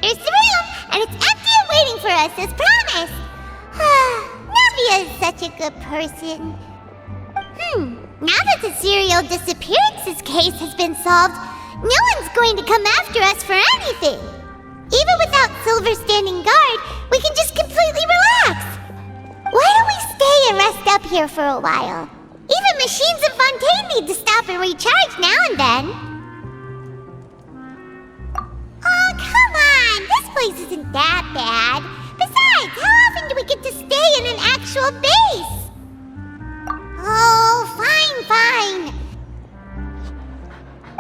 Here's the room, and it's empty and waiting for us, as promised. Navia is such a good person. Now that the serial disappearances case has been solved, no one's going to come after us for anything. Even without Silver standing guard, we can just completely relax. Why don't we stay and rest up here for a while? Even machines in Fontaine need to stop and recharge now and then. Oh, come on! This place isn't that bad. Besides, how often do we get to stay in an actual base? Oh, fine.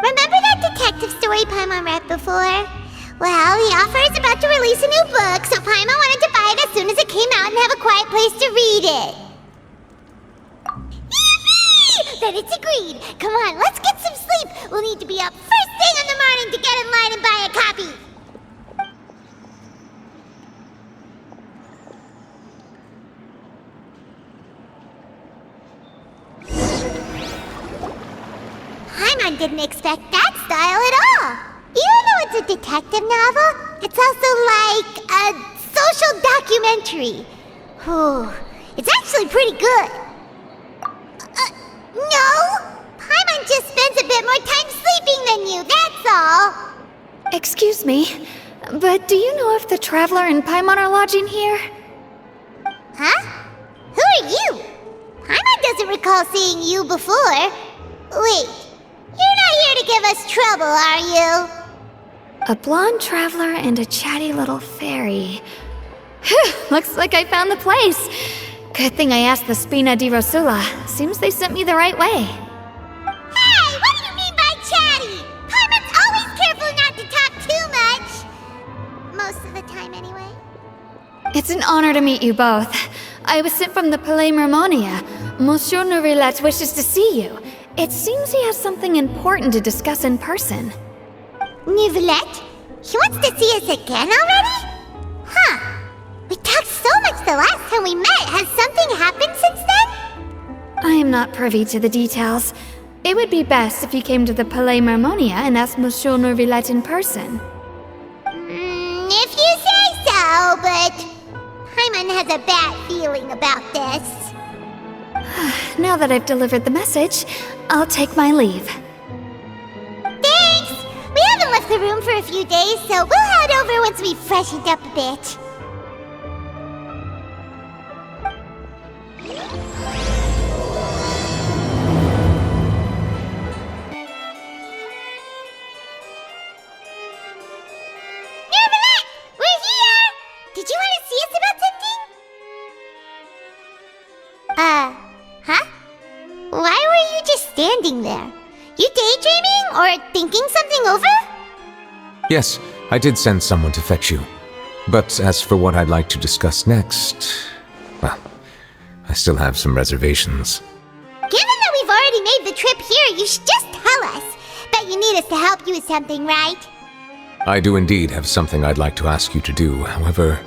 Remember that detective story Paimon read before? Well, the author is about to release a new book, so Paimon wanted to buy it as soon as it came out and have a quiet place to read it. Yippee! Then it's agreed. Come on, let's get some sleep. We'll need to be up first thing in the morning to get in line and buy a copy. Paimon didn't expect that style at all. Even though it's a detective novel, it's also like a social documentary. It's actually pretty good. No! Paimon just spends a bit more time sleeping than you, that's all. Excuse me, but do you know if the Traveler and Paimon are lodging here? Huh? Who are you? Paimon doesn't recall seeing you before. Wait, you're not here to give us trouble, are you? A blonde traveler and a chatty little fairy. Whew, looks like I found the place. Good thing I asked the Spina di Rosula. Seems they sent me the right way. Hey, what do you mean by chatty? Paimon's always careful not to talk too much. Most of the time, anyway. It's an honor to meet you both. I was sent from the Palais Mermonia. Monsieur Nourilette wishes to see you. It seems he has something important to discuss in person. Nourilette? He wants to see us again already? Huh. We talked so much the last time we met. Has something happened since then? I am not privy to the details. It would be best if you came to the Palais Mermonia and asked Monsieur Nourilette in person. If you say so, but Paimon has a bad feeling about this. Now that I've delivered the message, I'll take my leave. Thanks! We haven't left the room for a few days, so we'll head over once we've freshened up a bit. Nourilette! We're here! Did you want to see us about something? Huh? Why were you just standing there? You daydreaming or thinking something over? Yes, I did send someone to fetch you. But as for what I'd like to discuss next, well, I still have some reservations. Given that we've already made the trip here, you should just tell us. Bet you need us to help you with something, right? I do indeed have something I'd like to ask you to do. However,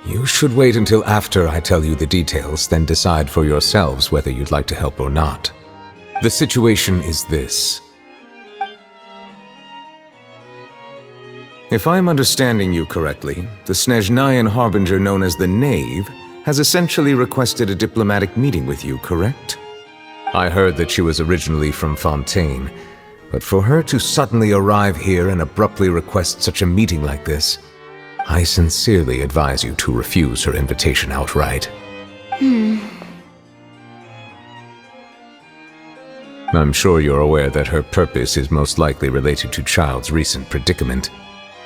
you should wait until after I tell you the details, then decide for yourselves whether you'd like to help or not. The situation is this. If I'm understanding you correctly, the Snezhnayan Harbinger known as the Knave has essentially requested a diplomatic meeting with you, correct? I heard that she was originally from Fontaine, but for her to suddenly arrive here and abruptly request such a meeting like this, I sincerely advise you to refuse her invitation outright. I'm sure you're aware that her purpose is most likely related to Child's recent predicament.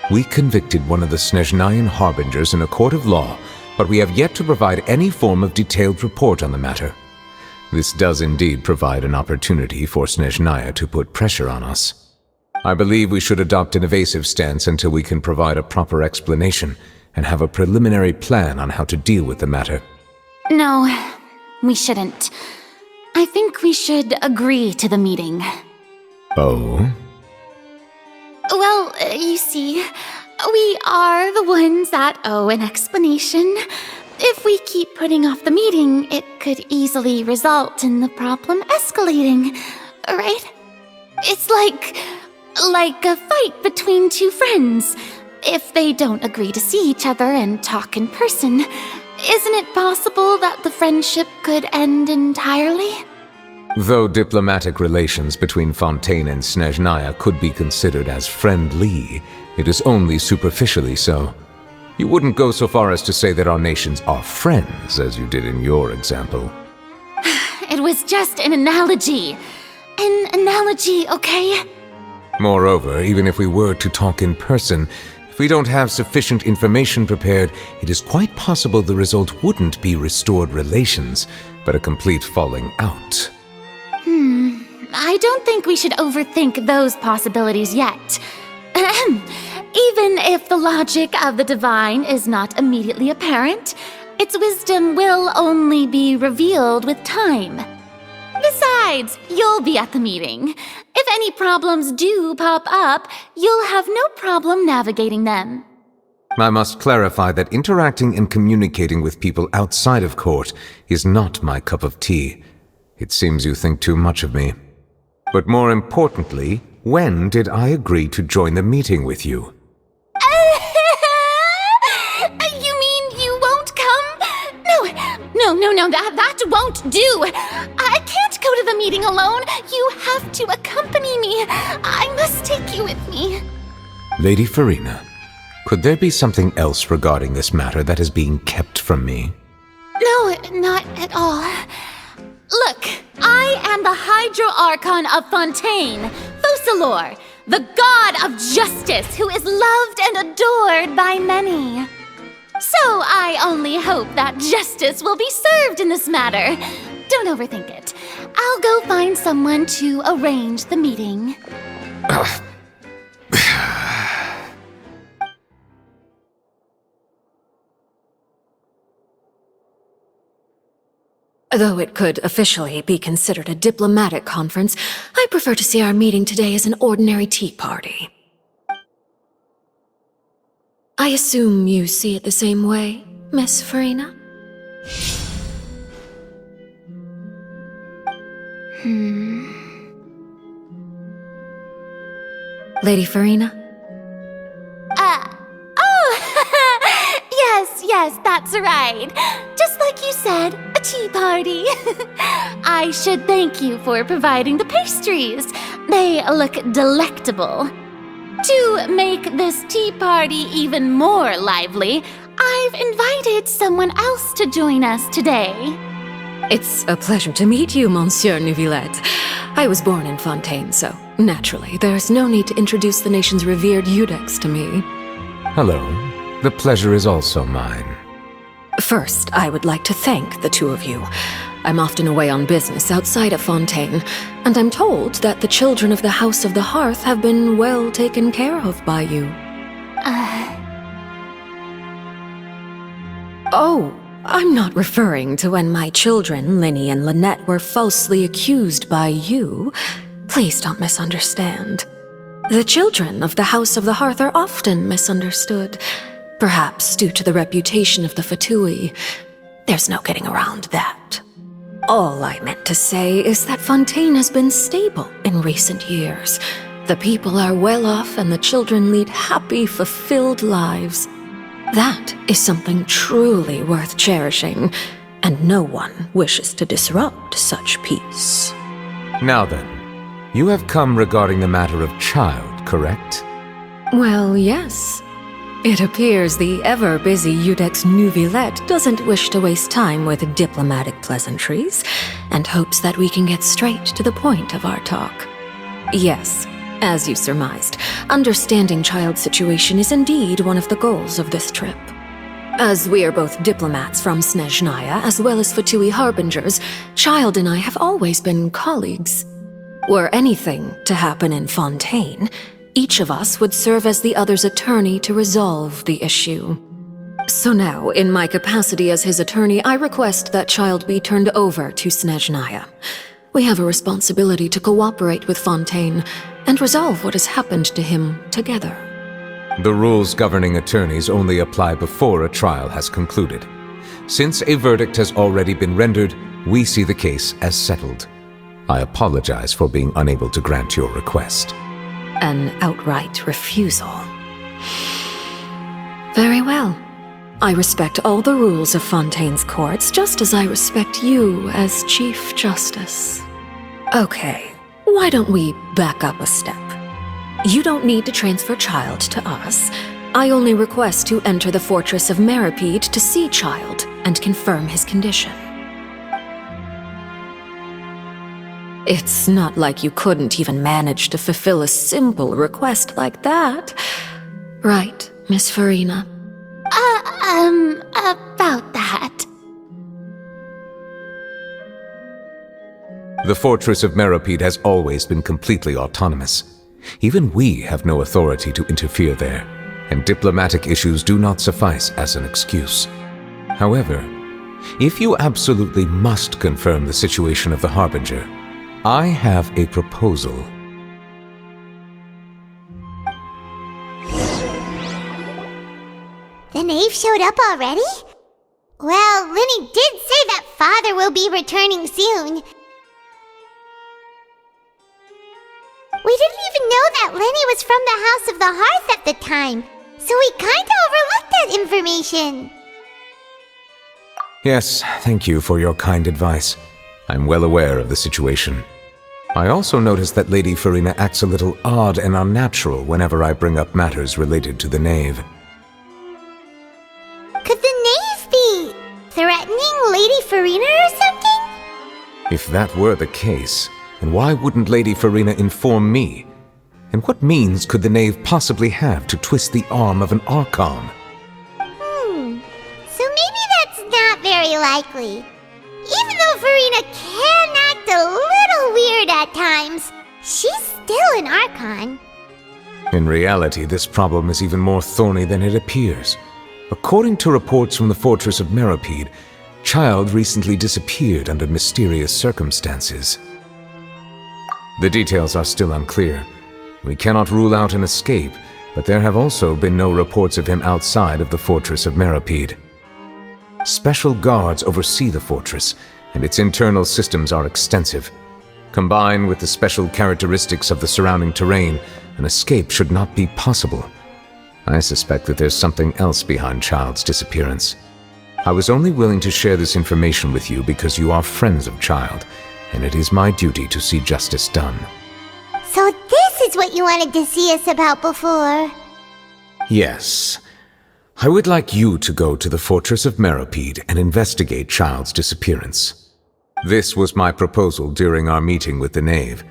We convicted one of the Snezhnayan Harbingers in a court of law, but we have yet to provide any form of detailed report on the matter. This does indeed provide an opportunity for Snezhnaya to put pressure on us. I believe we should adopt an evasive stance until we can provide a proper explanation and have a preliminary plan on how to deal with the matter. No, we shouldn't. I think we should agree to the meeting. Oh? Well, you see, we are the ones that owe an explanation. If we keep putting off the meeting, it could easily result in the problem escalating, right? It's like a fight between two friends. if they don't agree to see each other and talk in person, isn't it possible that the friendship could end entirely? Though diplomatic relations between Fontaine and Snezhnaya could be considered as friendly, it is only superficially so. You wouldn't go so far as to say that our nations are friends, as you did in your example. It was just an analogy. An analogy, okay? Moreover, even if we were to talk in person, if we don't have sufficient information prepared, it is quite possible the result wouldn't be restored relations, but a complete falling out. I don't think we should overthink those possibilities yet. Even if the logic of the divine is not immediately apparent, its wisdom will only be revealed with time. Besides, you'll be at the meeting. If any problems do pop up, you'll have no problem navigating them. I must clarify that interacting and communicating with people outside of court is not my cup of tea. It seems you think too much of me. But more importantly, when did I agree to join the meeting with you? You mean you won't come? No, that won't do. I can't go to the meeting alone. You have to accompany me. I must take you with me. Lady Farina, could there be something else regarding this matter that is being kept from me? No, not at all. Look, I am the Hydro-Archon of Fontaine, Focalor, the god of justice who is loved and adored by many. So I only hope that justice will be served in this matter. Don't overthink it. I'll go find someone to arrange the meeting. Though it could officially be considered a diplomatic conference, I prefer to see our meeting today as an ordinary tea party. I assume you see it the same way, Miss Farina? Lady Farina? Yes, that's right. Just like you said, a tea party. I should thank you for providing the pastries. They look delectable. To make this tea party even more lively, I've invited someone else to join us today. It's a pleasure to meet you, Monsieur Neuvillette. I was born in Fontaine, so naturally, there's no need to introduce the nation's revered Eudex to me. Hello. The pleasure is also mine. First, I would like to thank the two of you. I'm often away on business outside of Fontaine, and I'm told that the children of the House of the Hearth have been well taken care of by you. Oh, I'm not referring to when my children, Linny and Lynette, were falsely accused by you. Please don't misunderstand. The children of the House of the Hearth are often misunderstood, perhaps due to the reputation of the Fatui. There's no getting around that. All I meant to say is that Fontaine has been stable in recent years. The people are well off and the children lead happy, fulfilled lives. That is something truly worth cherishing, and no one wishes to disrupt such peace. Now then, you have come regarding the matter of child, correct? Well, yes. It appears the ever-busy Eudex Neuvillette doesn't wish to waste time with diplomatic pleasantries, and hopes that we can get straight to the point of our talk. Yes, as you surmised, understanding child's situation is indeed one of the goals of this trip. As we are both diplomats from Snezhnaya as well as Fatui harbingers, Child and I have always been colleagues. Were anything to happen in Fontaine, each of us would serve as the other's attorney to resolve the issue. So now, in my capacity as his attorney, I request that Child be turned over to Snezhnaya. We have a responsibility to cooperate with Fontaine and resolve what has happened to him together. The rules governing attorneys only apply before a trial has concluded. Since a verdict has already been rendered, we see the case as settled. I apologize for being unable to grant your request. An outright refusal. Very well. I respect all the rules of Fontaine's courts, just as I respect you as Chief Justice. Okay, why don't we back up a step? You don't need to transfer Child to us. I only request to enter the Fortress of Meripede to see Child and confirm his condition. It's not like you couldn't even manage to fulfill a simple request like that. Right, Miss Farina? About that. The Fortress of Meripede has always been completely autonomous. Even we have no authority to interfere there, and diplomatic issues do not suffice as an excuse. However, if you absolutely must confirm the situation of the Harbinger, I have a proposal. The knave showed up already? Well, Linny did say that Father will be returning soon. We didn't even know that Lenny was from the House of the Hearth at the time, so we kinda overlooked that information. Yes, thank you for your kind advice. I'm well aware of the situation. I also noticed that Lady Farina acts a little odd and unnatural whenever I bring up matters related to the knave. Could the knave be threatening Lady Farina or something? If that were the case, then why wouldn't Lady Farina inform me? And what means could the knave possibly have to twist the arm of an Archon? So maybe that's not very likely. Even though Farina can act a little weird at times, she's still an Archon. In reality, this problem is even more thorny than it appears. According to reports from the Fortress of Meripede, Child recently disappeared under mysterious circumstances. The details are still unclear. We cannot rule out an escape, but there have also been no reports of him outside of the Fortress of Meripede. Special guards oversee the fortress, and its internal systems are extensive. Combined with the special characteristics of the surrounding terrain, an escape should not be possible. I suspect that there's something else behind Child's disappearance. I was only willing to share this information with you because you are friends of Child, and it is my duty to see justice done. So this is what you wanted to see us about before. Yes. I would like you to go to the Fortress of Meripede and investigate Child's disappearance. This was my proposal during our meeting with the knave.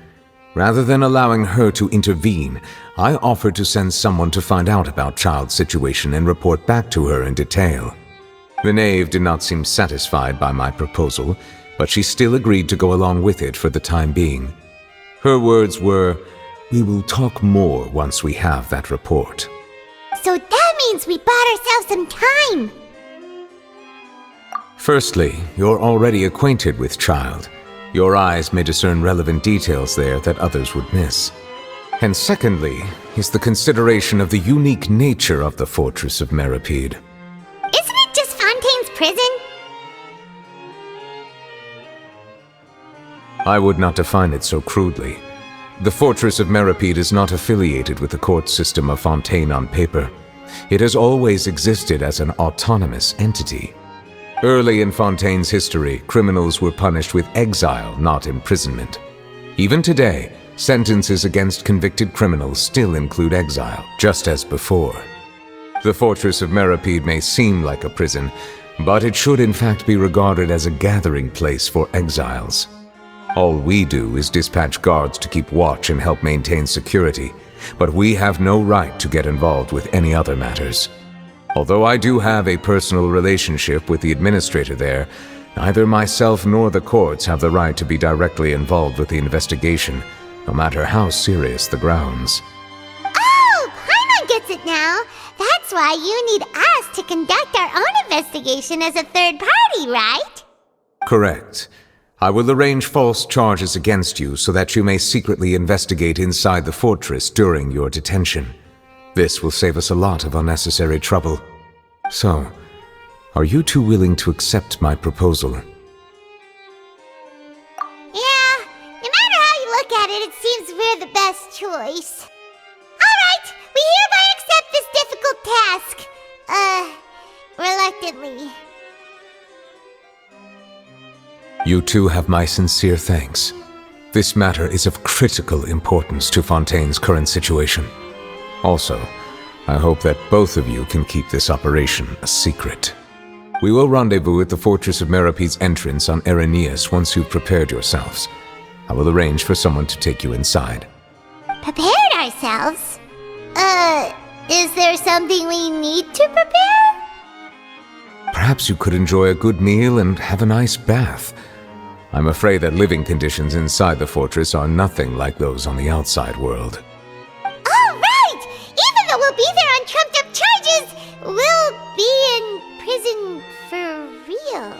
Rather than allowing her to intervene, I offered to send someone to find out about Child's situation and report back to her in detail. The knave did not seem satisfied by my proposal, but she still agreed to go along with it for the time being. Her words were, "We will talk more once we have that report." So that means we bought ourselves some time. Firstly, you're already acquainted with Child. Your eyes may discern relevant details there that others would miss. And secondly, is the consideration of the unique nature of the Fortress of Meripede. Isn't it just Fontaine's prison? I would not define it so crudely. The Fortress of Meripede is not affiliated with the court system of Fontaine on paper. It has always existed as an autonomous entity. Early in Fontaine's history, criminals were punished with exile, not imprisonment. Even today, sentences against convicted criminals still include exile, just as before. The Fortress of Meripede may seem like a prison, but it should in fact be regarded as a gathering place for exiles. All we do is dispatch guards to keep watch and help maintain security, but we have no right to get involved with any other matters. Although I do have a personal relationship with the administrator there, neither myself nor the courts have the right to be directly involved with the investigation, no matter how serious the grounds. Oh, Paimon gets it now. That's why you need us to conduct our own investigation as a third party, right? Correct. I will arrange false charges against you so that you may secretly investigate inside the fortress during your detention. This will save us a lot of unnecessary trouble. So, are you two willing to accept my proposal? Yeah, no matter how you look at it, it seems we're the best choice. Alright, we hereby accept this difficult task. reluctantly. You too have my sincere thanks. This matter is of critical importance to Fontaine's current situation. Also, I hope that both of you can keep this operation a secret. We will rendezvous at the Fortress of Meropede's entrance on Erinius once you've prepared yourselves. I will arrange for someone to take you inside. Prepared ourselves? Is there something we need to prepare? Perhaps you could enjoy a good meal and have a nice bath. I'm afraid that living conditions inside the fortress are nothing like those on the outside world. Oh, right! Even though we'll be there on trumped-up charges, we'll be in prison for real.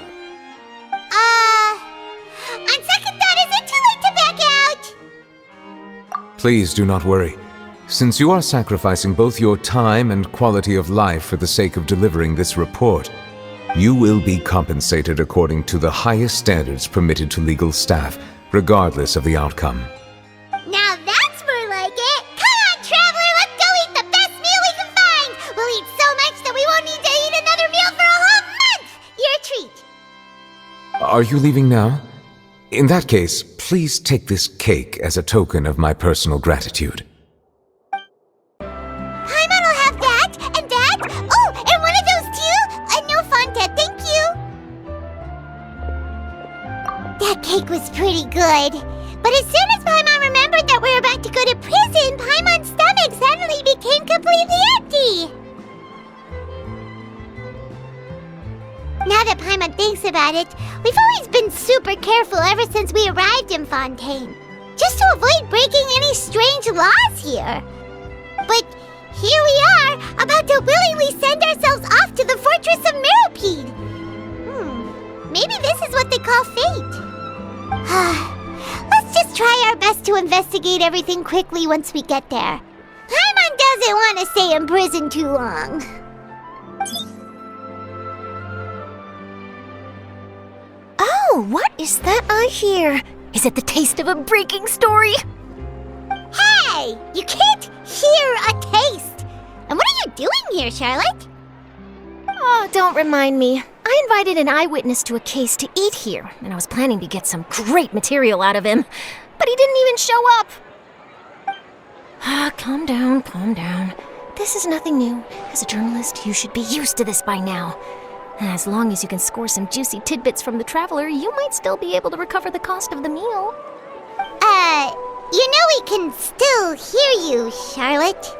On second thought, is it too late to back out? Please do not worry. Since you are sacrificing both your time and quality of life for the sake of delivering this report, you will be compensated according to the highest standards permitted to legal staff, regardless of the outcome. Now that's more like it! Come on, traveler, let's go eat the best meal we can find! We'll eat so much that we won't need to eat another meal for a whole month! You're a treat! Are you leaving now? In that case, please take this cake as a token of my personal gratitude. Paimon will have that, and that! Oh, and one of those too! No Fonta, thank you! That cake was pretty good. But as soon as Paimon remembered that we were about to go to prison, Paimon's stomach suddenly became completely empty! Now that Paimon thinks about it, we've always been super careful ever since we arrived in Fontaine, just to avoid breaking any strange laws here. But here we are, about to willingly send ourselves off to the Fortress of Meropede. Maybe this is what they call fate. Let's just try our best to investigate everything quickly once we get there. Paimon doesn't want to stay in prison too long. Oh, what is that I hear? Is it the taste of a breaking story? Hey! You can't hear a taste! And what are you doing here, Charlotte? Oh, don't remind me. I invited an eyewitness to a case to eat here, and I was planning to get some great material out of him. But he didn't even show up. Calm down, calm down. This is nothing new. As a journalist, you should be used to this by now. As long as you can score some juicy tidbits from the traveler, you might still be able to recover the cost of the meal. You know we can still hear you, Charlotte.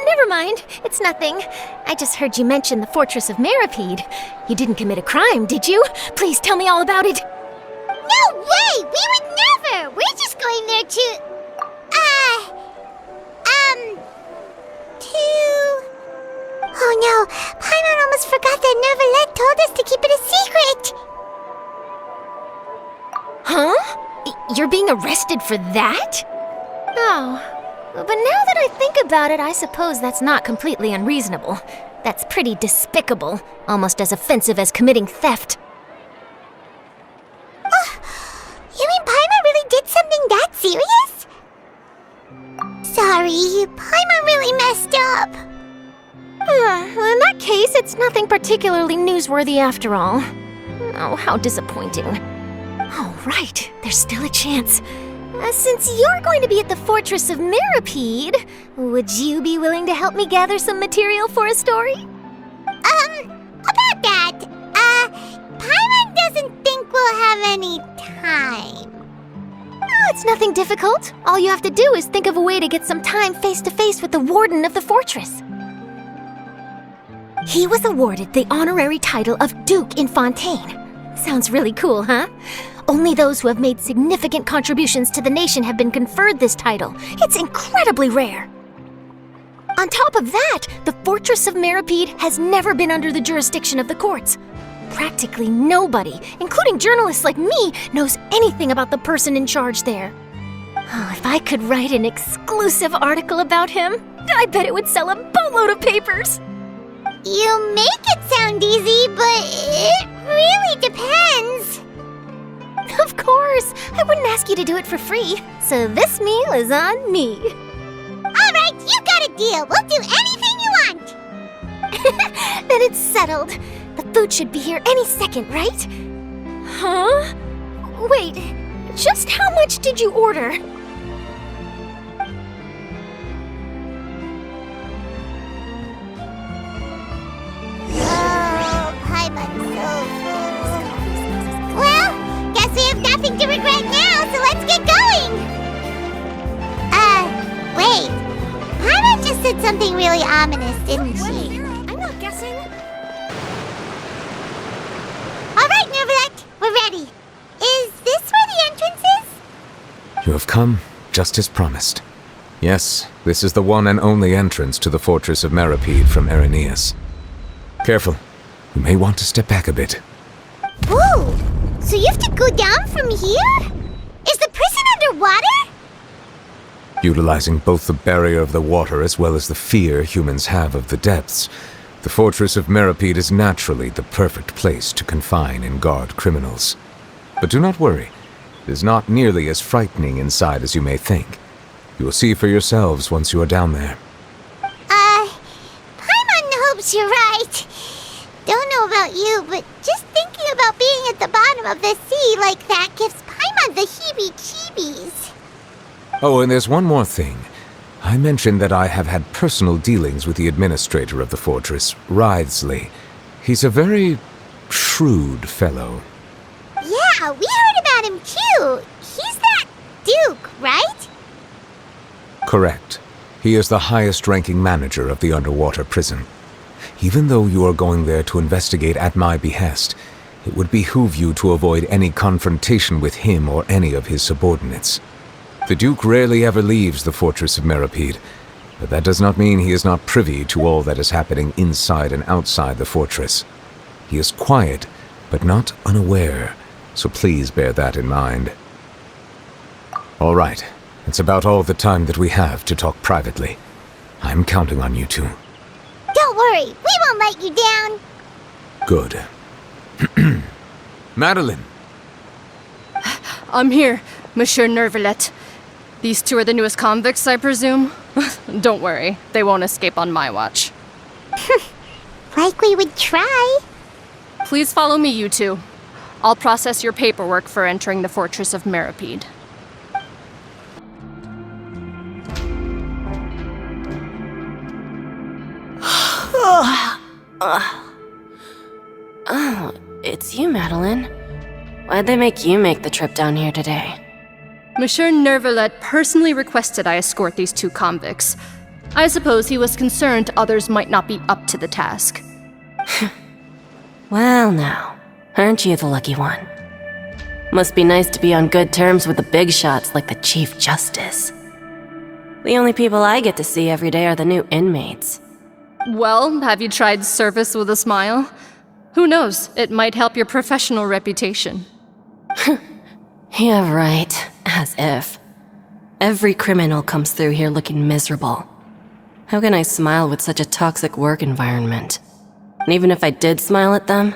Never mind. It's nothing. I just heard you mention the Fortress of Meropede. You didn't commit a crime, did you? Please tell me all about it. No way! We would never! We're just going there to... Oh no, Paimon almost forgot that Neuvillette told us to keep it a secret! Huh? You're being arrested for that? Oh, but now that I think about it, I suppose that's not completely unreasonable. That's pretty despicable, almost as offensive as committing theft. You mean Paimon really did something that serious? Sorry, Paimon really messed up. In that case, it's nothing particularly newsworthy after all. Oh, how disappointing. Oh, right, there's still a chance. Since you're going to be at the Fortress of Meropede, would you be willing to help me gather some material for a story? About that, Paimon doesn't think we'll have any time. Oh, it's nothing difficult. All you have to do is think of a way to get some time face-to-face with the warden of the fortress. He was awarded the honorary title of Duke in Fontaine. Sounds really cool, huh? Only those who have made significant contributions to the nation have been conferred this title. It's incredibly rare. On top of that, the Fortress of Meropede has never been under the jurisdiction of the courts. Practically nobody, including journalists like me, knows anything about the person in charge there. Oh, if I could write an exclusive article about him, I bet it would sell a boatload of papers. You make it sound easy, but it really depends. Of course, I wouldn't ask you to do it for free, so this meal is on me. All right, you got a deal. We'll do anything you want. Then it's settled. The food should be here any second, right? Huh? Wait, just how much did you order? Oh, Paimon's so full. Well, guess we have nothing to regret now, so let's get going! Wait. Paimon just said something really ominous, didn't she? I'm not guessing. Alright, Nervalek, we're ready. Is this where the entrance is? You have come, just as promised. Yes, this is the one and only entrance to the fortress of Meripede from Irenaeus. Careful. You may want to step back a bit. Whoa! So you have to go down from here? Is the prison underwater? Utilizing both the barrier of the water as well as the fear humans have of the depths, the fortress of Meripede is naturally the perfect place to confine and guard criminals. But do not worry. It is not nearly as frightening inside as you may think. You will see for yourselves once you are down there. Paimon hopes you're right. Don't know about you, but just thinking about being at the bottom of the sea like that gives Paimon the heebie-jeebies. Oh, and there's one more thing. I mentioned that I have had personal dealings with the administrator of the fortress, Writhsley. He's a very shrewd fellow. Yeah, we heard about him too. He's that Duke, right? Correct. He is the highest-ranking manager of the underwater prison. Even though you are going there to investigate at my behest, it would behoove you to avoid any confrontation with him or any of his subordinates. The Duke rarely ever leaves the fortress of Meripede, but that does not mean he is not privy to all that is happening inside and outside the fortress. He is quiet, but not unaware, so please bear that in mind. All right, it's about all the time that we have to talk privately. I'm counting on you two. Don't worry, we won't let you down. Good. Madeline! I'm here, Monsieur Nervalet. These two are the newest convicts, I presume? Don't worry, they won't escape on my watch. Like we would try. Please follow me, you two. I'll process your paperwork for entering the fortress of Meripede. Oh, it's you, Madeline. Why'd they make you make the trip down here today? Monsieur Nervalet personally requested I escort these two convicts. I suppose he was concerned others might not be up to the task. Well now, aren't you the lucky one? Must be nice to be on good terms with the big shots like the Chief Justice. The only people I get to see every day are the new inmates. Well, have you tried service with a smile? Who knows, it might help your professional reputation. Yeah, right. As if. Every criminal comes through here looking miserable. How can I smile with such a toxic work environment? And even if I did smile at them,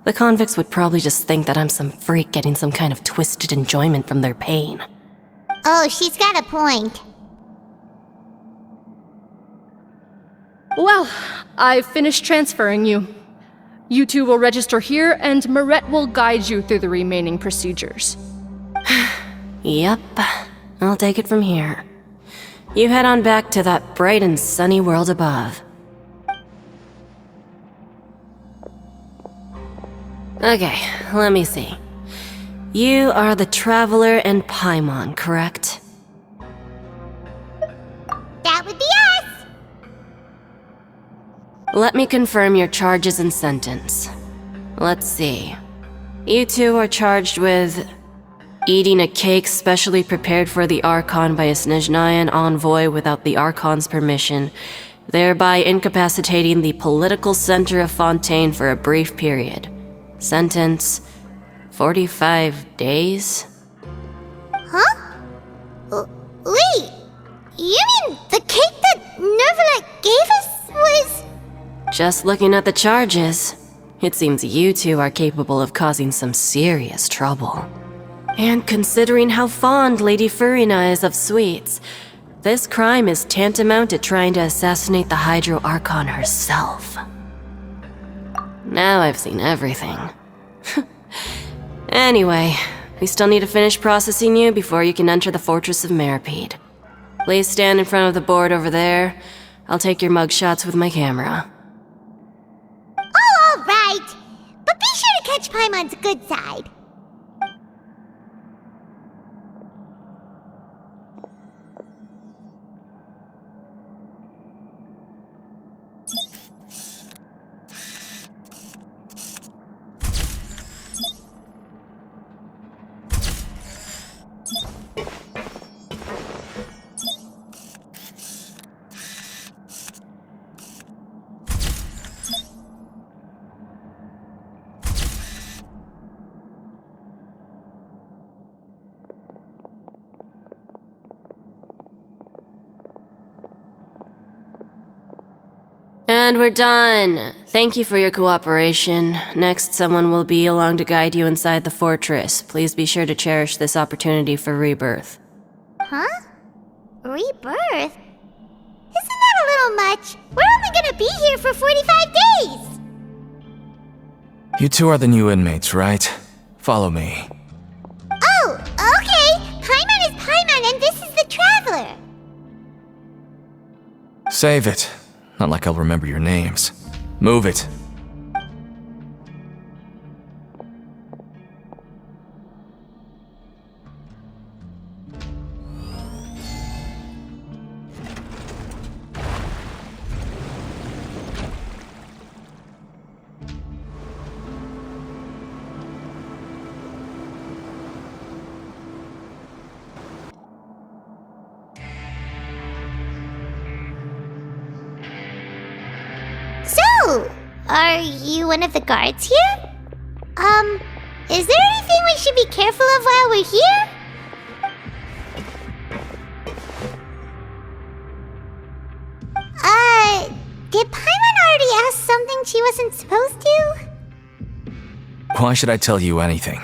the convicts would probably just think that I'm some freak getting some kind of twisted enjoyment from their pain. Oh, she's got a point. Well, I've finished transferring you. You two will register here, and Marette will guide you through the remaining procedures. Yep, I'll take it from here. You head on back to that bright and sunny world above. Okay, let me see. You are the Traveler and Paimon, correct? That would be us. Let me confirm your charges and sentence. Let's see. You two are charged with eating a cake specially prepared for the Archon by a Snezhnayan envoy without the Archon's permission, thereby incapacitating the political center of Fontaine for a brief period. Sentence: 45 days? Huh? Wait, you mean the cake that Nervalet gave us was... Just looking at the charges, it seems you two are capable of causing some serious trouble. And considering how fond Lady Furina is of sweets, this crime is tantamount to trying to assassinate the Hydro Archon herself. Now I've seen everything. Anyway, we still need to finish processing you before you can enter the Fortress of Meripede. Please stand in front of the board over there. I'll take your mugshots with my camera. Oh, all right. But be sure to catch Paimon's good side. And we're done. Thank you for your cooperation. Next, someone will be along to guide you inside the fortress. Please be sure to cherish this opportunity for rebirth. Huh? Rebirth? Isn't that a little much? We're only gonna be here for 45 days! You two are the new inmates, right? Follow me. Oh, okay! Paimon is Paimon and this is the Traveler! Save it. Not like I'll remember your names. Move it. So, are you one of the guards here? Is there anything we should be careful of while we're here? Did Paimon already ask something she wasn't supposed to? Why should I tell you anything?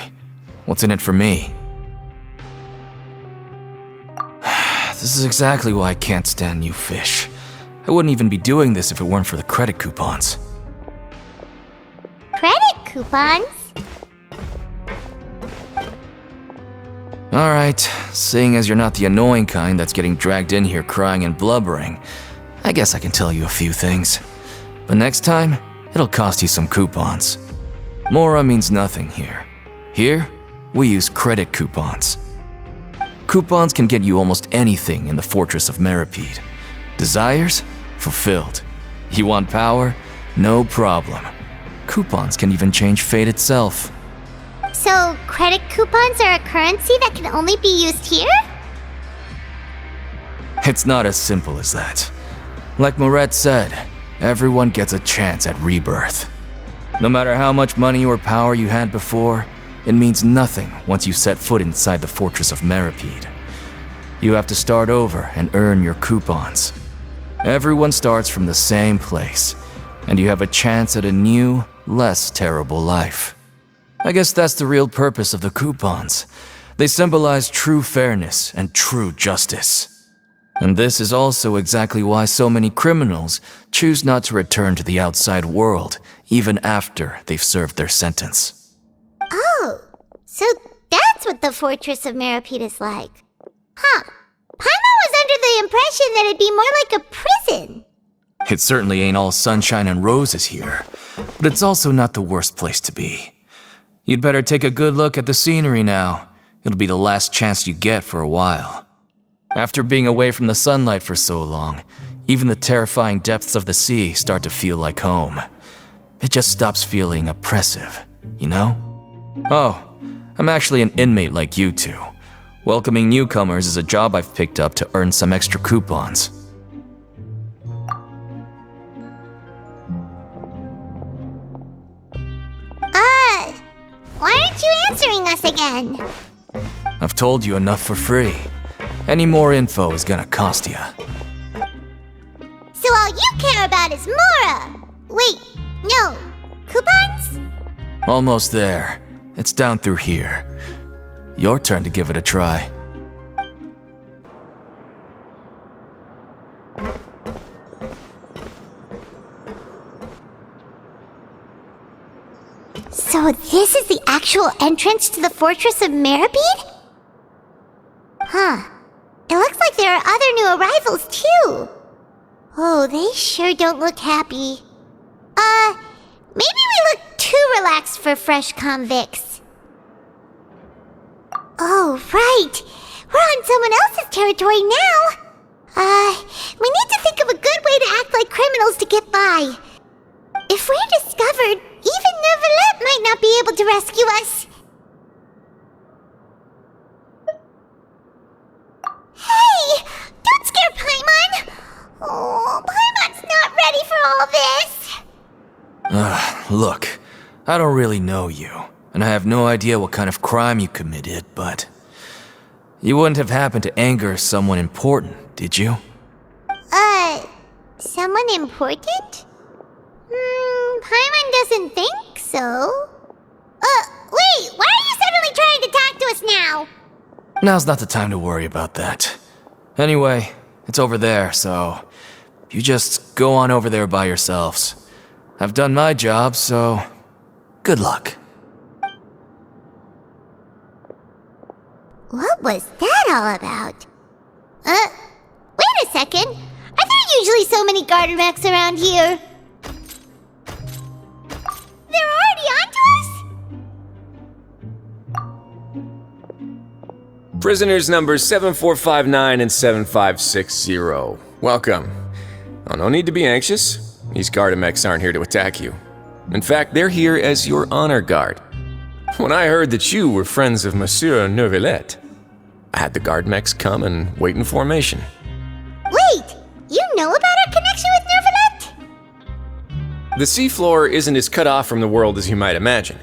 What's in it for me? This is exactly why I can't stand new fish. I wouldn't even be doing this if it weren't for the credit coupons. Credit coupons? Alright, seeing as you're not the annoying kind that's getting dragged in here crying and blubbering, I guess I can tell you a few things. But next time, it'll cost you some coupons. Mora means nothing here. Here, we use credit coupons. Coupons can get you almost anything in the Fortress of Meripede. Desires? Fulfilled. You want power? No problem. Coupons can even change fate itself. So, credit coupons are a currency that can only be used here? It's not as simple as that. Like Moret said, everyone gets a chance at rebirth. No matter how much money or power you had before, it means nothing once you set foot inside the Fortress of Meripede. You have to start over and earn your coupons. Everyone starts from the same place, and you have a chance at a new, less terrible life. I guess that's the real purpose of the coupons. They symbolize true fairness and true justice. And this is also exactly why so many criminals choose not to return to the outside world, even after they've served their sentence. Oh, so that's what the Fortress of Meripede is like. Huh. Paimon was under the impression that it'd be more like a prison. It certainly ain't all sunshine and roses here, but it's also not the worst place to be. You'd better take a good look at the scenery now. It'll be the last chance you get for a while. After being away from the sunlight for so long, even the terrifying depths of the sea start to feel like home. It just stops feeling oppressive, you know? Oh, I'm actually an inmate like you two. Welcoming newcomers is a job I've picked up to earn some extra coupons. Why aren't you answering us again? I've told you enough for free. Any more info is gonna cost you. So all you care about is Mora! Wait, no. Coupons? Almost there. It's down through here. Your turn to give it a try. So this is the actual entrance to the Fortress of Meribed? Huh. It looks like there are other new arrivals, too. Oh, they sure don't look happy. Maybe we look too relaxed for fresh convicts. Oh, right. We're on someone else's territory now. We need to think of a good way to act like criminals to get by. If we're discovered, even Neuvillette might not be able to rescue us. Hey! Don't scare Paimon! Oh, Paimon's not ready for all this! Look, I don't really know you, and I have no idea what kind of crime you committed, but you wouldn't have happened to anger someone important, did you? Someone important? Paimon doesn't think so. Wait, why are you suddenly trying to talk to us now? Now's not the time to worry about that. Anyway, it's over there, so you just go on over there by yourselves. I've done my job, so good luck. What was that all about? Wait a second. Are there usually so many garter mechs around here? They're already onto us? Prisoners numbers 7459 and 7560. Welcome. Oh, no need to be anxious. These Gardamex aren't here to attack you. In fact, they're here as your honor guard. When I heard that you were friends of Monsieur Neuvillette, I had the Gardamex come and wait in formation. Wait! You know about our connection with Neuvillette? The seafloor isn't as cut off from the world as you might imagine.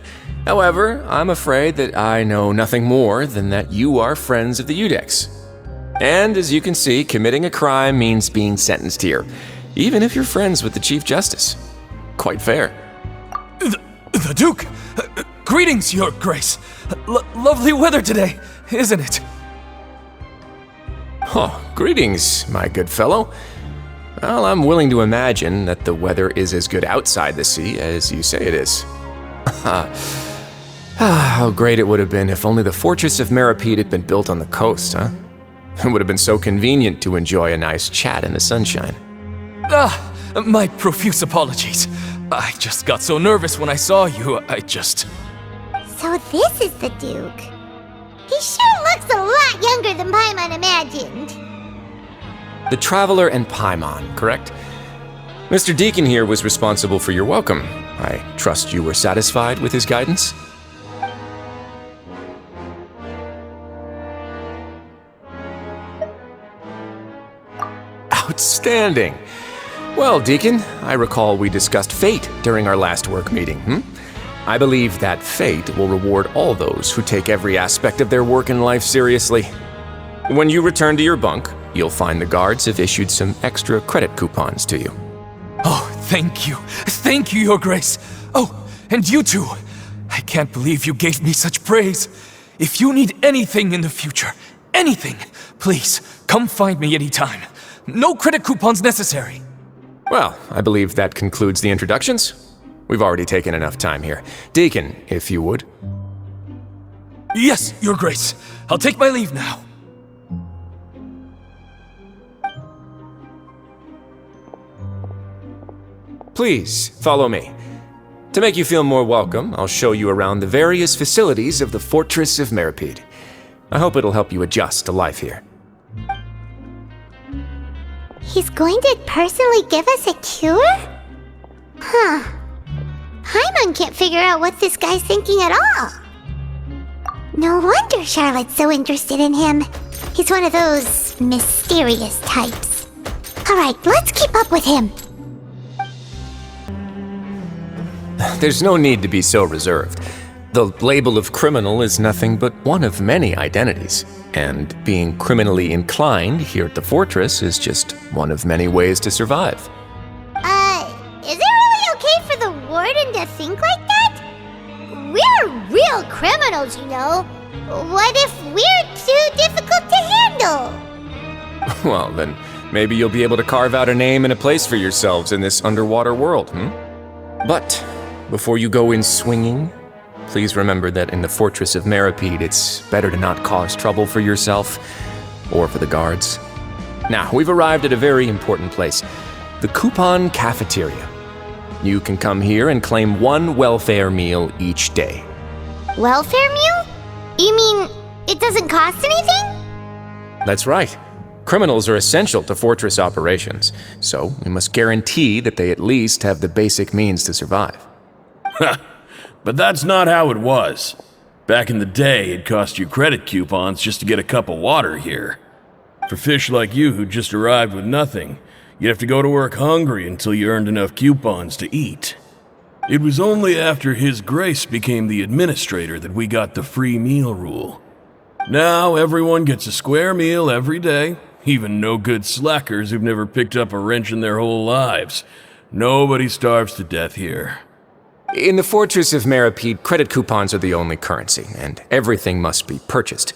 However, I'm afraid that I know nothing more than that you are friends of the Udex. And as you can see, committing a crime means being sentenced here, even if you're friends with the Chief Justice. Quite fair. The Duke! Greetings, Your Grace! Lovely weather today, isn't it? Oh, greetings, my good fellow. Well, I'm willing to imagine that the weather is as good outside the sea as you say it is. How great it would have been if only the Fortress of Meribed had been built on the coast, huh? It would have been so convenient to enjoy a nice chat in the sunshine. My profuse apologies. I just got so nervous when I saw you, So this is the Duke. He sure looks a lot younger than Paimon imagined. The Traveler and Paimon, correct? Mr. Deacon here was responsible for your welcome. I trust you were satisfied with his guidance? Outstanding! Well, Deacon, I recall we discussed fate during our last work meeting, I believe that fate will reward all those who take every aspect of their work in life seriously. When you return to your bunk, you'll find the guards have issued some extra credit coupons to you. Oh, thank you. Thank you, Your Grace. Oh, and you too. I can't believe you gave me such praise. If you need anything in the future, anything, please, come find me anytime. No credit coupons necessary. Well, I believe that concludes the introductions. We've already taken enough time here. Deacon, if you would. Yes, Your Grace. I'll take my leave now. Please, follow me. To make you feel more welcome, I'll show you around the various facilities of the Fortress of Meribed. I hope it'll help you adjust to life here. He's going to personally give us a cure? Huh. Paimon can't figure out what this guy's thinking at all. No wonder Charlotte's so interested in him. He's one of those mysterious types. Alright, let's keep up with him. There's no need to be so reserved. The label of criminal is nothing but one of many identities, and being criminally inclined here at the fortress is just one of many ways to survive. Is it really okay for the warden to think like that? We're real criminals, you know. What if we're too difficult to handle? Well, then maybe you'll be able to carve out a name and a place for yourselves in this underwater world, But before you go in swinging, please remember that in the Fortress of Meripede, it's better to not cause trouble for yourself or for the guards. Now, we've arrived at a very important place, the Coupon Cafeteria. You can come here and claim one welfare meal each day. Welfare meal? You mean it doesn't cost anything? That's right. Criminals are essential to Fortress operations, so we must guarantee that they at least have the basic means to survive. But that's not how it was. Back in the day, it cost you credit coupons just to get a cup of water here. For fish like you who just arrived with nothing, you'd have to go to work hungry until you earned enough coupons to eat. It was only after His Grace became the administrator that we got the free meal rule. Now everyone gets a square meal every day, even no-good slackers who've never picked up a wrench in their whole lives. Nobody starves to death here. In the Fortress of Meripede, credit coupons are the only currency, and everything must be purchased.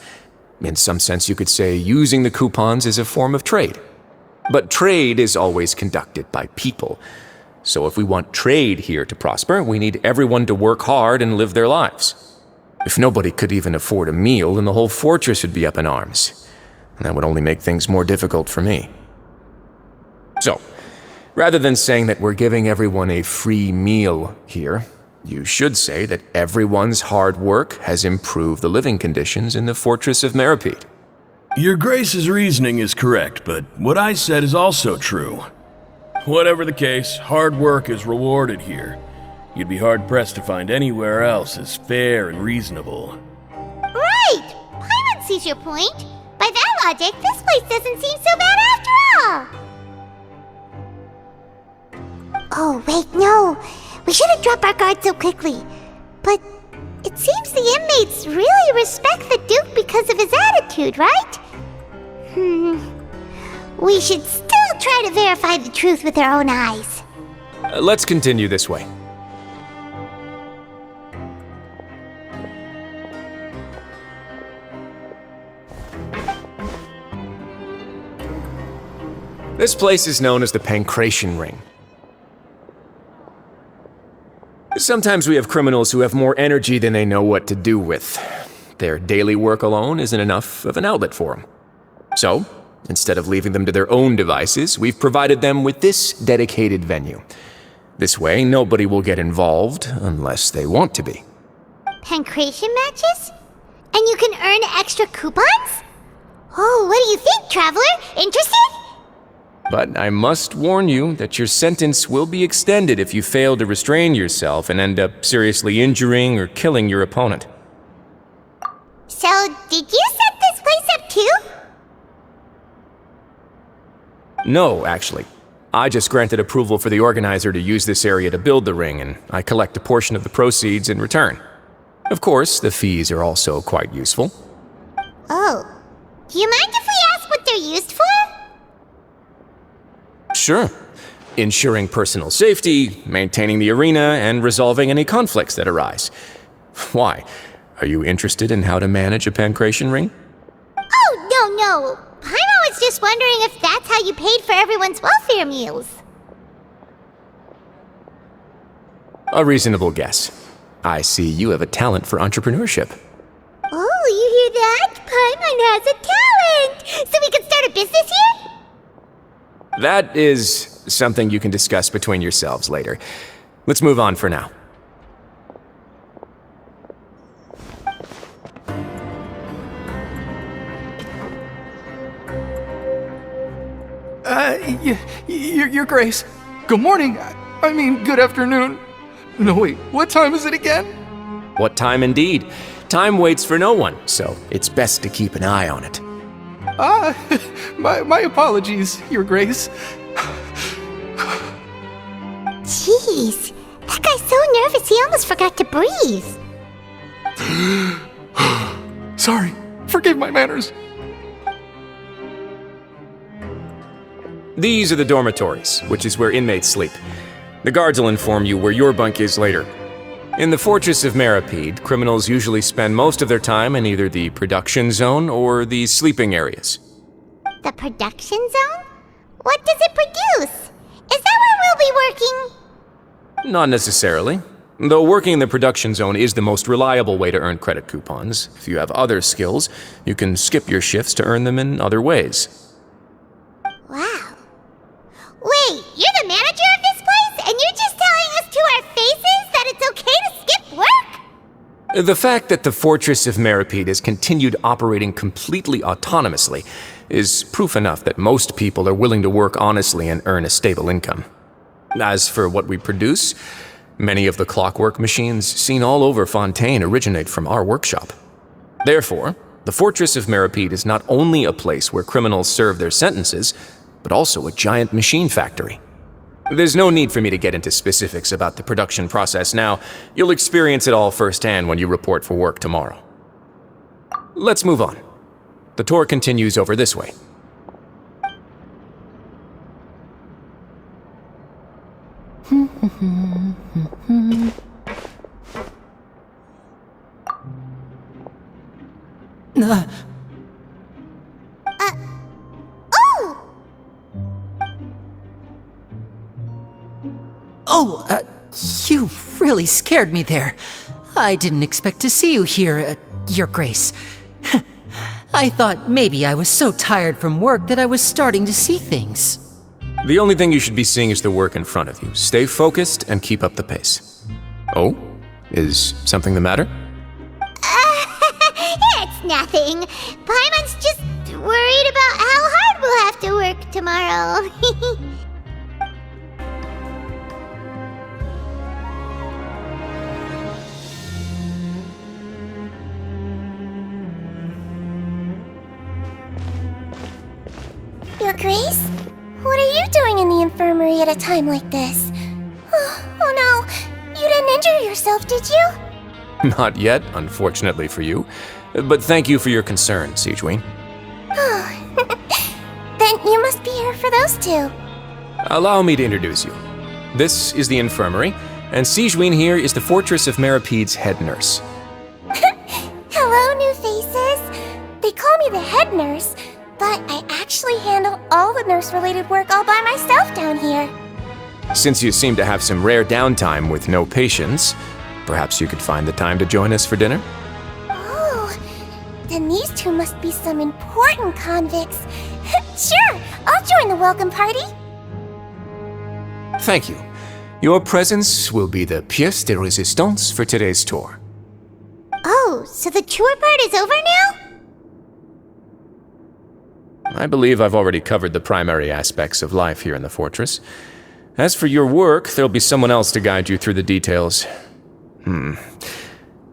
In some sense, you could say using the coupons is a form of trade. But trade is always conducted by people. So if we want trade here to prosper, we need everyone to work hard and live their lives. If nobody could even afford a meal, then the whole fortress would be up in arms. And that would only make things more difficult for me. So, rather than saying that we're giving everyone a free meal here, you should say that everyone's hard work has improved the living conditions in the Fortress of Meripede. Your Grace's reasoning is correct, but what I said is also true. Whatever the case, hard work is rewarded here. You'd be hard-pressed to find anywhere else as fair and reasonable. Right! Paimon sees your point. By that logic, this place doesn't seem so bad after all. Oh, wait, no. We shouldn't drop our guard so quickly. But it seems the inmates really respect the Duke because of his attitude, right? We should still try to verify the truth with our own eyes. Let's continue this way. This place is known as the Pancration Ring. Sometimes we have criminals who have more energy than they know what to do with. Their daily work alone isn't enough of an outlet for them. So, instead of leaving them to their own devices, we've provided them with this dedicated venue. This way, nobody will get involved unless they want to be. Pancration matches? And you can earn extra coupons? Oh, what do you think, Traveler? Interested? But I must warn you that your sentence will be extended if you fail to restrain yourself and end up seriously injuring or killing your opponent. So, did you set this place up too? No, actually. I just granted approval for the organizer to use this area to build the ring, and I collect a portion of the proceeds in return. Of course, the fees are also quite useful. Oh. Do you mind if we ask what they're used for? Sure. Ensuring personal safety, maintaining the arena, and resolving any conflicts that arise. Why? Are you interested in how to manage a pancration ring? Oh, no. Paimon was just wondering if that's how you paid for everyone's welfare meals. A reasonable guess. I see you have a talent for entrepreneurship. Oh, you hear that? Paimon has a talent! So we can start a business here? That is something you can discuss between yourselves later. Let's move on for now. Your Grace. Good morning. I mean, good afternoon. No, wait, what time is it again? What time indeed? Time waits for no one, so it's best to keep an eye on it. My apologies, Your Grace. Jeez, that guy's so nervous he almost forgot to breathe. Sorry, forgive my manners. These are the dormitories, which is where inmates sleep. The guards will inform you where your bunk is later. In the Fortress of Meripede, criminals usually spend most of their time in either the production zone or the sleeping areas. The production zone? What does it produce? Is that where we'll be working? Not necessarily. Though working in the production zone is the most reliable way to earn credit coupons, if you have other skills, you can skip your shifts to earn them in other ways. Wow. Wait, you're the manager of this place, and you're just telling us to our faces that it's okay to skip work? The fact that the Fortress of Meripede has continued operating completely autonomously is proof enough that most people are willing to work honestly and earn a stable income. As for what we produce, many of the clockwork machines seen all over Fontaine originate from our workshop. Therefore, the Fortress of Meripede is not only a place where criminals serve their sentences, but also a giant machine factory. There's no need for me to get into specifics about the production process now. You'll experience it all firsthand when you report for work tomorrow. Let's move on. The tour continues over this way. You really scared me there. I didn't expect to see you here, Your Grace. I thought maybe I was so tired from work that I was starting to see things. The only thing you should be seeing is the work in front of you. Stay focused and keep up the pace. Oh? Is something the matter? It's nothing. Paimon's just worried about how hard we'll have to work tomorrow. Your Grace? What are you doing in the infirmary at a time like this? Oh no, you didn't injure yourself, did you? Not yet, unfortunately for you. But thank you for your concern, Siegeween. Then you must be here for those two. Allow me to introduce you. This is the infirmary, and Siegeween here is the Fortress of Meripede's head nurse. Hello, new faces. They call me the head nurse, but I actually handle all the nurse-related work all by myself down here. Since you seem to have some rare downtime with no patients, perhaps you could find the time to join us for dinner? Oh, then these two must be some important convicts. Sure, I'll join the welcome party. Thank you. Your presence will be the pièce de résistance for today's tour. Oh, so the tour part is over now? I believe I've already covered the primary aspects of life here in the fortress. As for your work, there'll be someone else to guide you through the details.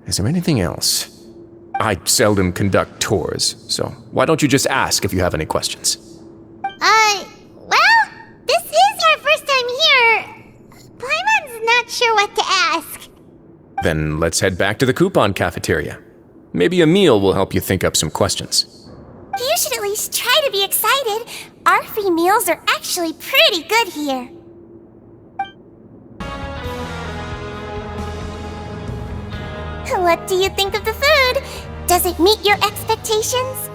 Is there anything else? I seldom conduct tours, so why don't you just ask if you have any questions? Well, this is our first time here. Paimon's not sure what to ask. Then let's head back to the coupon cafeteria. Maybe a meal will help you think up some questions. You should at least try to be excited. Our free meals are actually pretty good here. What do you think of the food? Does it meet your expectations?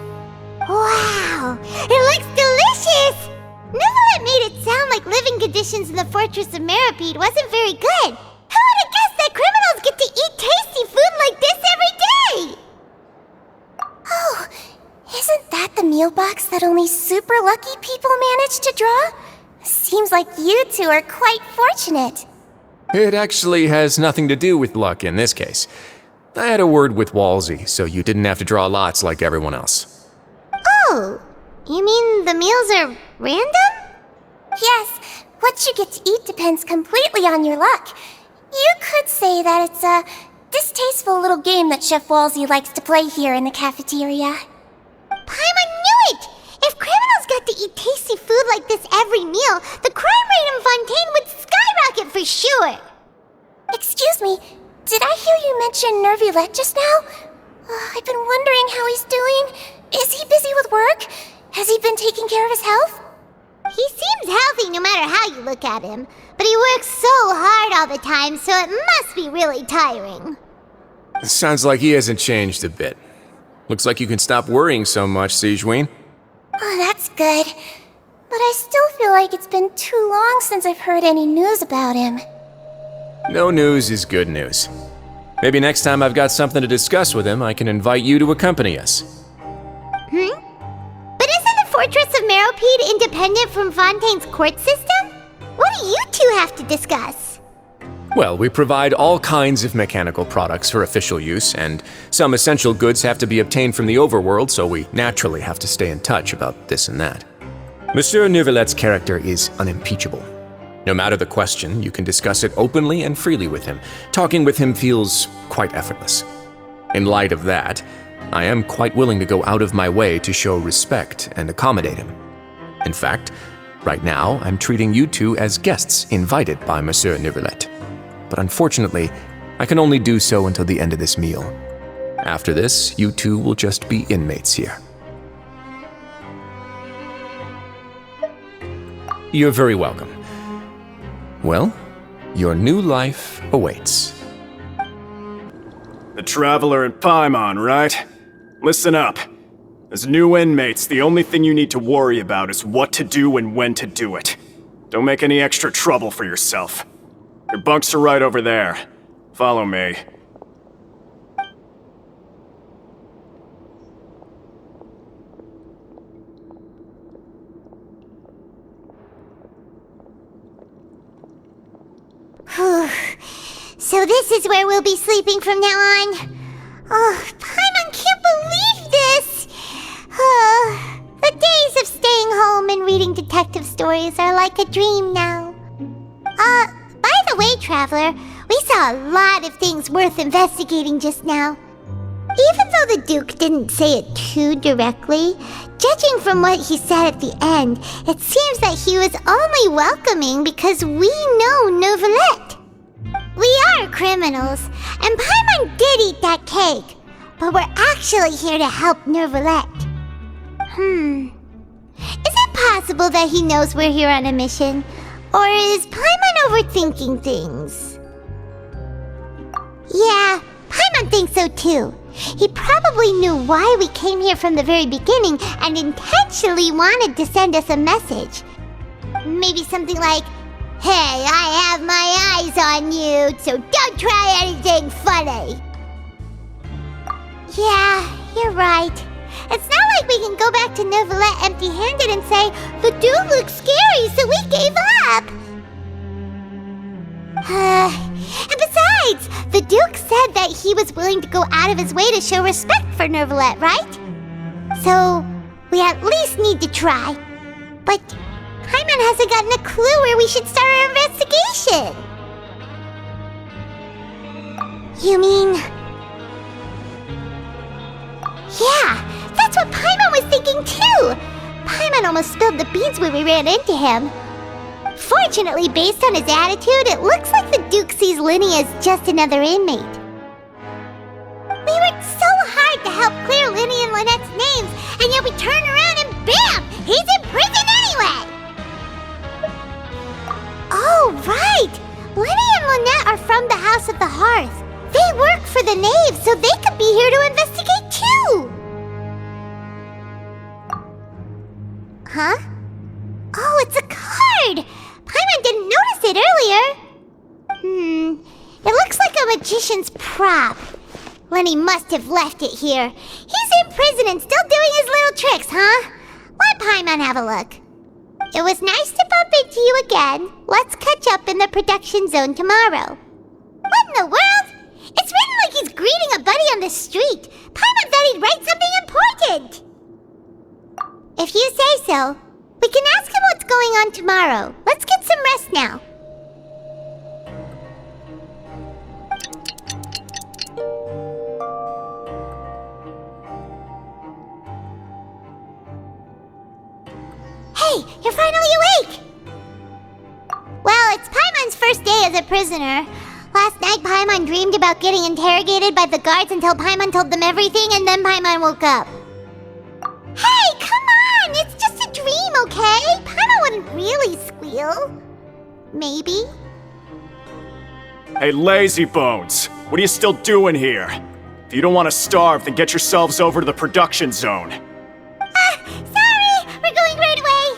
Wow, it looks delicious! Neverlet made it sound like living conditions in the Fortress of Meripede wasn't very good. Who would have guessed that criminals get to eat tasty food like this every day? Oh, isn't that the meal box that only super lucky people manage to draw? Seems like you two are quite fortunate. It actually has nothing to do with luck in this case. I had a word with Walsey, so you didn't have to draw lots like everyone else. Oh, you mean the meals are random? Yes, what you get to eat depends completely on your luck. You could say that it's a distasteful little game that Chef Walsey likes to play here in the cafeteria. Paimon knew it! If criminals got to eat tasty food like this every meal, the crime rate in Fontaine would skyrocket for sure! Excuse me, did I hear you mention Nervulette just now? I've been wondering how he's doing. Is he busy with work? Has he been taking care of his health? He seems healthy no matter how you look at him, but he works so hard all the time, so it must be really tiring. Sounds like he hasn't changed a bit. Looks like you can stop worrying so much, Siegeween. Oh, that's good. But I still feel like it's been too long since I've heard any news about him. No news is good news. Maybe next time I've got something to discuss with him, I can invite you to accompany us. But isn't the Fortress of Meropede independent from Fontaine's court system? What do you two have to discuss? Well, we provide all kinds of mechanical products for official use, and some essential goods have to be obtained from the overworld, so we naturally have to stay in touch about this and that. Monsieur Neuvillette's character is unimpeachable. No matter the question, you can discuss it openly and freely with him. Talking with him feels quite effortless. In light of that, I am quite willing to go out of my way to show respect and accommodate him. In fact, right now, I'm treating you two as guests invited by Monsieur Neuvillette. But unfortunately, I can only do so until the end of this meal. After this, you two will just be inmates here. You're very welcome. Well, your new life awaits. The Traveler and Paimon, right? Listen up. As new inmates, the only thing you need to worry about is what to do and when to do it. Don't make any extra trouble for yourself. Your bunks are right over there. Follow me. So this is where we'll be sleeping from now on. Oh, Paimon can't believe this! The days of staying home and reading detective stories are like a dream now. By the way, Traveler, we saw a lot of things worth investigating just now. Even though the Duke didn't say it too directly, judging from what he said at the end, it seems that he was only welcoming because we know Neuvillette. We are criminals, and Paimon did eat that cake, but we're actually here to help Neuvillette. Is it possible that he knows we're here on a mission? Or is Paimon overthinking things? Yeah, Paimon thinks so too. He probably knew why we came here from the very beginning and intentionally wanted to send us a message. Maybe something like, "Hey, I have my eyes on you, so don't try anything funny." Yeah, you're right. It's not like we can go back to Neuvillette empty-handed and say, "The dude looks scary, so we gave up." And besides, the Duke said that he was willing to go out of his way to show respect for Neuvillette, right? So, we at least need to try. But Paimon hasn't gotten a clue where we should start our investigation. You mean... Yeah, that's what Paimon was thinking too! Paimon almost spilled the beans when we ran into him. Fortunately, based on his attitude, it looks like the Duke sees Linny as just another inmate. We worked so hard to help clear Linny and Lynette's names, and yet we turn around and BAM! He's in prison anyway! Oh, right! Linny and Lynette are from the House of the Hearth. They work for the Knave, so they could be here to investigate too! Huh? Oh, it's a card! Paimon didn't notice it earlier. It looks like a magician's prop. Lenny must have left it here. He's in prison and still doing his little tricks, huh? Let Paimon have a look. It was nice to bump into you again. Let's catch up in the production zone tomorrow. What in the world? It's written like he's greeting a buddy on the street. Paimon thought he'd write something important. If you say so. We can ask him what's going on tomorrow. Let's get some rest now. Hey, you're finally awake! Well, it's Paimon's first day as a prisoner. Last night, Paimon dreamed about getting interrogated by the guards until Paimon told them everything, and then Paimon woke up. Hey, come on! It's just a dream, okay? Paimon wouldn't really squeal. Maybe. Hey, lazy bones! What are you still doing here? If you don't want to starve, then get yourselves over to the production zone. Sorry! We're going right away!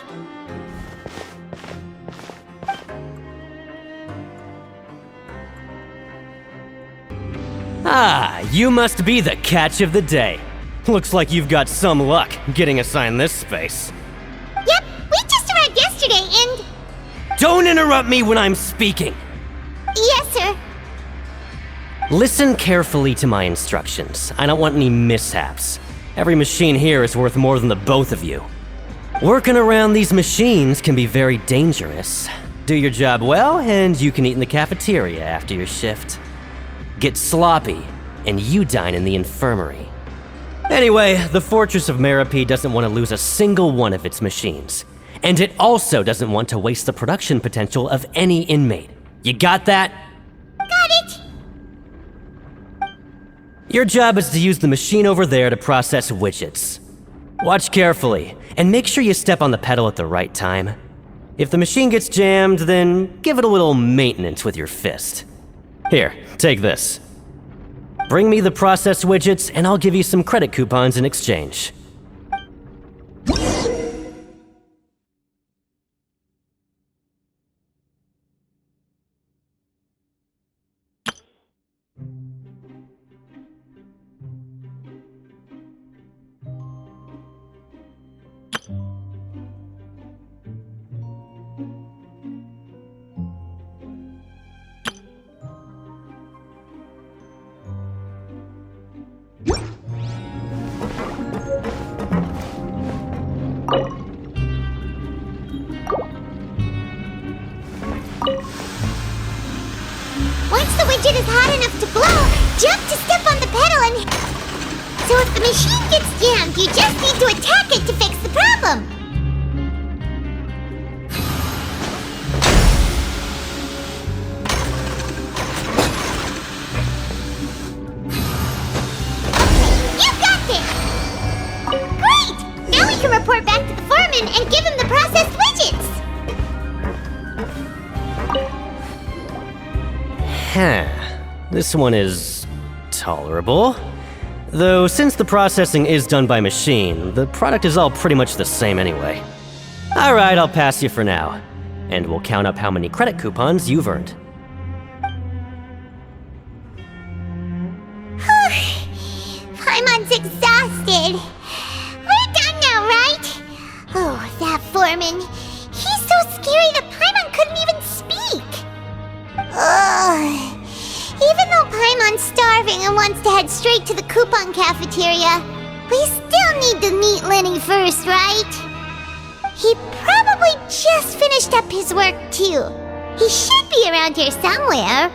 Ah, you must be the catch of the day. Looks like you've got some luck getting assigned this space. Yep, we just arrived yesterday and... Don't interrupt me when I'm speaking! Yes, sir. Listen carefully to my instructions. I don't want any mishaps. Every machine here is worth more than the both of you. Working around these machines can be very dangerous. Do your job well, and you can eat in the cafeteria after your shift. Get sloppy, and you dine in the infirmary. Anyway, the Fortress of Meropide doesn't want to lose a single one of its machines. And it also doesn't want to waste the production potential of any inmate. You got that? Got it! Your job is to use the machine over there to process widgets. Watch carefully, and make sure you step on the pedal at the right time. If the machine gets jammed, then give it a little maintenance with your fist. Here, take this. Bring me the process widgets, and I'll give you some credit coupons in exchange. Once the widget is hot enough to blow, jump to step on the pedal and... So if the machine gets jammed, you just need to attack it to fix the problem. You got this! Great! Now we can report back to the foreman and give him the processed widgets! This one is tolerable. Though since the processing is done by machine, the product is all pretty much the same anyway. Alright, I'll pass you for now. And we'll count up how many credit coupons you've earned. Paimon's exhausted. We're done now, right? Oh, that foreman. He's so scary that Paimon couldn't even speak. Ugh. Even though Paimon's starving and wants to head straight to the coupon cafeteria, we still need to meet Lenny first, right? He probably just finished up his work too. He should be around here somewhere.